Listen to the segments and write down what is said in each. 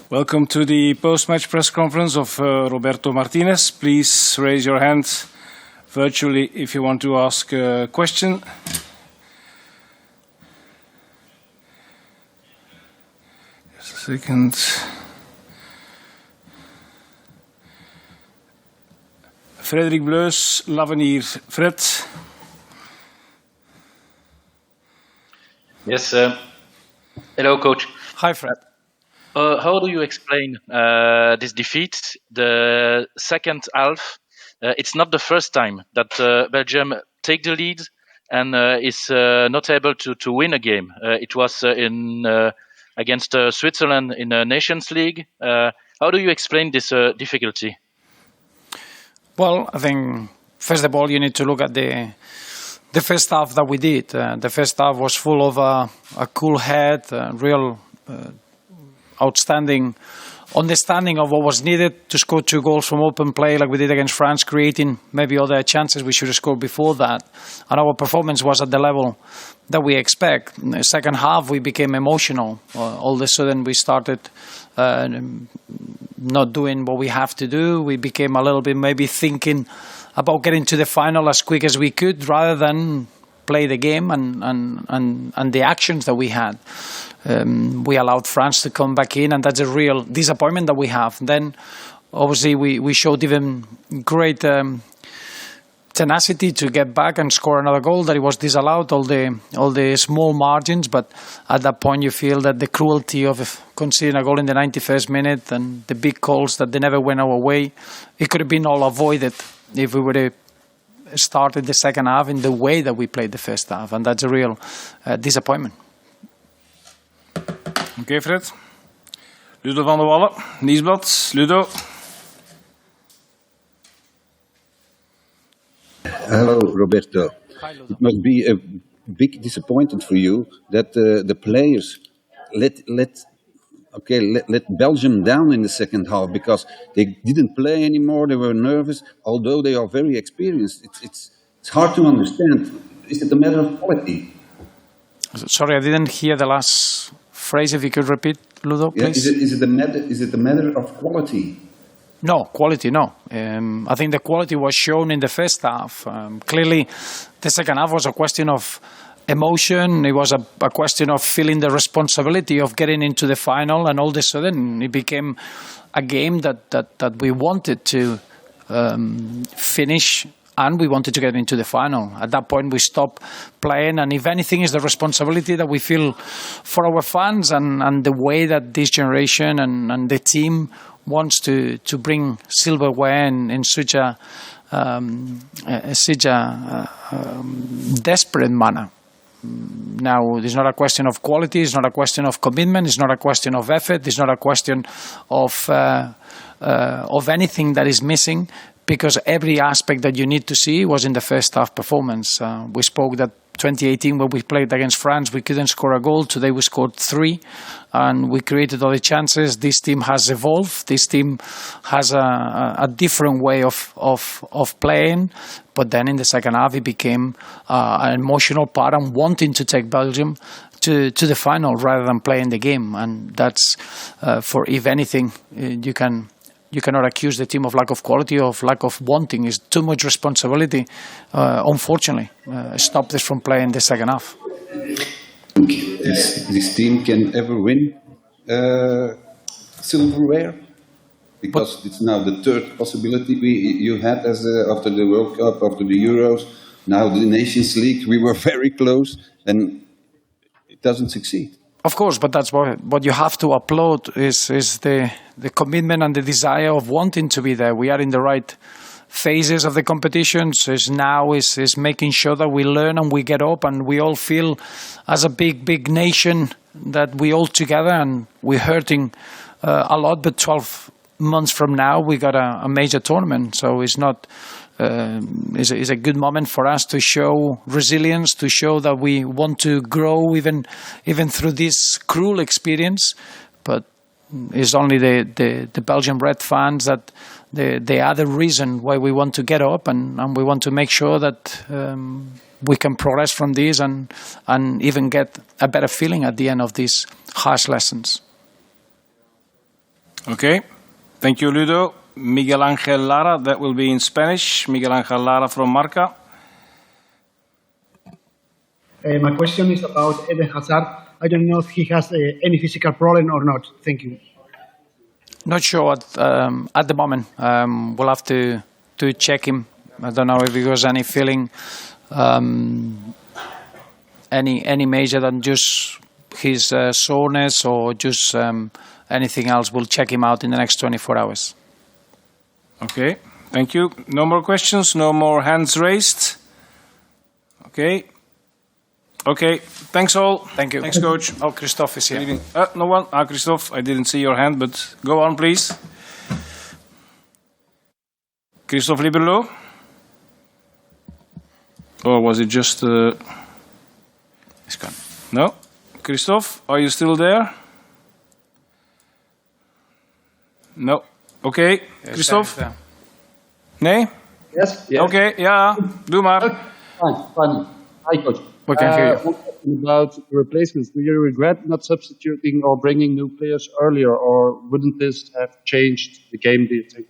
Welcome to the post-match press conference of Roberto Martínez. Please raise your hand virtually if you want to ask a question. Just a second. Frederik Bleus, L'Avenir. Fred. Yes. Hello, Coach. Hi, Fred. How do you explain this defeat? The second half, it's not the first time that Belgium take the lead and is not able to win a game. It was against Switzerland in the Nations League. How do you explain this difficulty? Well, I think first of all you need to look at the first half that we did. The first half was full of a cool head, real outstanding understanding of what was needed to score 2 goals from open play like we did against France, creating maybe other chances we should have scored before that. And our performance was at the level that we expect. In the second half, we became emotional. All of a sudden, we started not doing what we have to do. We became a little bit maybe thinking about getting to the final as quick as we could rather than play the game and the actions that we had. We allowed France to come back in, and that's a real disappointment that we have. Then, obviously, we showed even great tenacity to get back and score another goal. That it was disallowed, all the small margins, but at that point you feel that the cruelty of conceding a goal in the 91st minute and the big calls that they never went our way, it could have been all avoided if we would have started the second half in the way that we played the first half, and that's a real disappointment. Okay, Fred. Ludo van der Wallen, Nieuwsblad. Ludo. Hello, Roberto. Hi, Ludo. It must be a big disappointment for you that the players let Belgium down in the second half because they didn't play anymore. They were nervous, although they are very experienced. It's hard to understand. Is it a matter of quality? Sorry, I didn't hear the last phrase. If you could repeat, Ludo, please. Yeah, is it a matter of quality? No, quality, no. I think the quality was shown in the first half. Clearly, the second half was a question of emotion. It was a question of feeling the responsibility of getting into the final, and all of a sudden it became a game that we wanted to finish, and we wanted to get into the final. At that point, we stopped playing, and if anything, is the responsibility that we feel for our fans and the way that this generation and the team wants to bring silverware in such a desperate manner. Now, it's not a question of quality, it's not a question of commitment, it's not a question of effort, it's not a question of anything that is missing, because every aspect that you need to see was in the first half performance. We spoke that 2018, when we played against France, we couldn't score a goal. Today we scored 3, and we created all the chances. This team has evolved. This team has a different way of playing. But then in the second half, it became an emotional part and wanting to take Belgium to the final rather than playing the game. And that's, for if anything, you cannot accuse the team of lack of quality or of lack of wanting. It's too much responsibility, unfortunately, stopped us from playing the second half. This team can ever win silverware? Because it's now the third possibility you had after the World Cup, after the Euros, now the Nations League. We were very close, and it doesn't succeed. Of course, but that's what you have to applaud is the commitment and the desire of wanting to be there. We are in the right phases of the competition. So now is making sure that we learn and we get up, and we all feel as a big nation that we all together, and we're hurting a lot. But 12 months from now, we got a major tournament. So it's not. Is a good moment for us to show resilience, to show that we want to grow even through this cruel experience. But it's only the Belgian Red fans that they are the reason why we want to get up, and we want to make sure that we can progress from this and even get a better feeling at the end of these harsh lessons. Okay. Thank you, Ludo. Miguel Angel Lara, that will be in Spanish. Miguel Angel Lara from Marca. My question is about Eden Hazard. I don't know if he has any physical problem or not. Thank you. Not sure at the moment. We'll have to check him. I don't know if he has any feeling, any major than just his soreness or just anything else. We'll check him out in the next 24 hours. Okay, thank you. No more questions, no more hands raised. Okay. Okay, thanks all. Thank you. Thanks, Coach. Oh, Christophe is here. No one. Christophe, I didn't see your hand, but go on, please. Christophe Liberlo? Or was it just... He's gone. No? Christophe, are you still there? No. Okay, Christophe? Nee? Yes. Okay, ja, doe maar. Fine. Hi, Coach. We can hear you. One question about the replacements. Do you regret not substituting or bringing new players earlier, or wouldn't this have changed the game, do you think?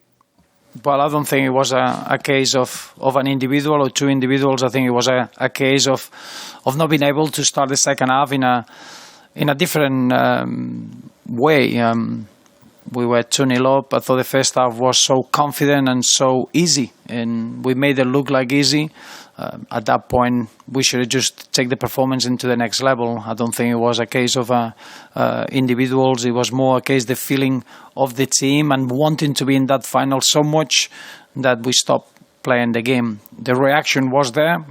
Well, I don't think it was a case of an individual or two individuals. I think it was a case of not being able to start the second half in a different way. We were 2-0 up. I thought the first half was so confident and so easy, and we made it look like easy. At that point, we should have just take the performance into the next level. I don't think it was a case of individuals. It was more a case the feeling of the team and wanting to be in that final so much that we stopped playing the game. The reaction was there.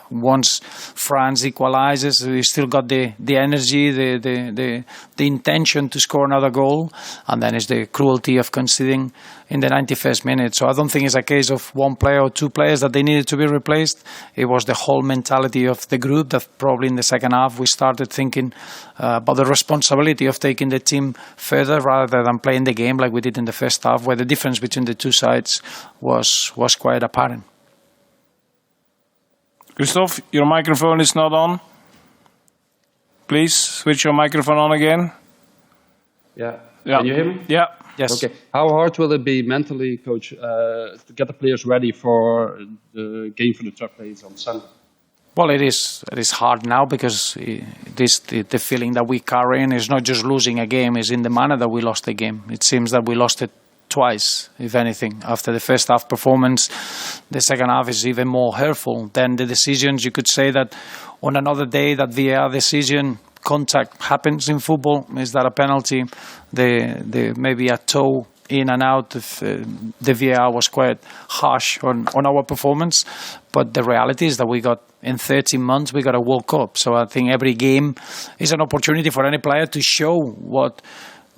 Once France equalizes, we still got the energy, the intention to score another goal, and then it's the cruelty of conceding in the 91st minute. So I don't think it's a case of one player or two players that they needed to be replaced. It was the whole mentality of the group that probably in the second half we started thinking about the responsibility of taking the team further rather than playing the game like we did in the first half, where the difference between the two sides was quite apparent. Christophe, your microphone is not on. Please switch your microphone on again. Yeah. Yeah. Can you hear me? Yeah. Yes. Okay. How hard will it be mentally, Coach, to get the players ready for the game for the third place on Sunday? Well, it is hard now because the feeling that we carry in is not just losing a game, it's in the manner that we lost the game. It seems that we lost it twice, if anything. After the first half performance, the second half is even more hurtful. Then the decisions, you could say that on another day, that VAR decision, contact happens in football. Is that a penalty? The maybe a toe in and out. If the VAR was quite harsh on our performance, but the reality is that we got in 13 months we got a World Cup. So I think every game is an opportunity for any player to show what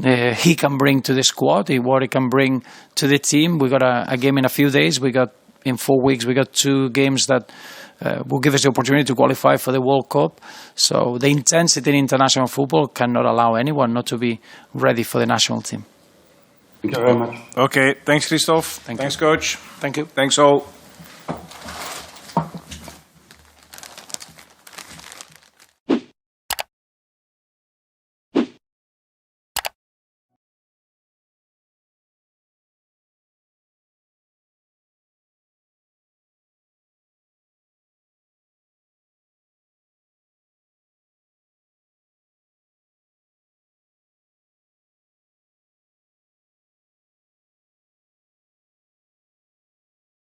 he can bring to the squad, what he can bring to the team. We got a game in a few days. We got in 4 weeks. We got 2 games that will give us the opportunity to qualify for the World Cup. So the intensity in international football cannot allow anyone not to be ready for the national team. Thank you very much. Okay, thanks, Christophe. Thanks, Coach. Thank you. Thanks all.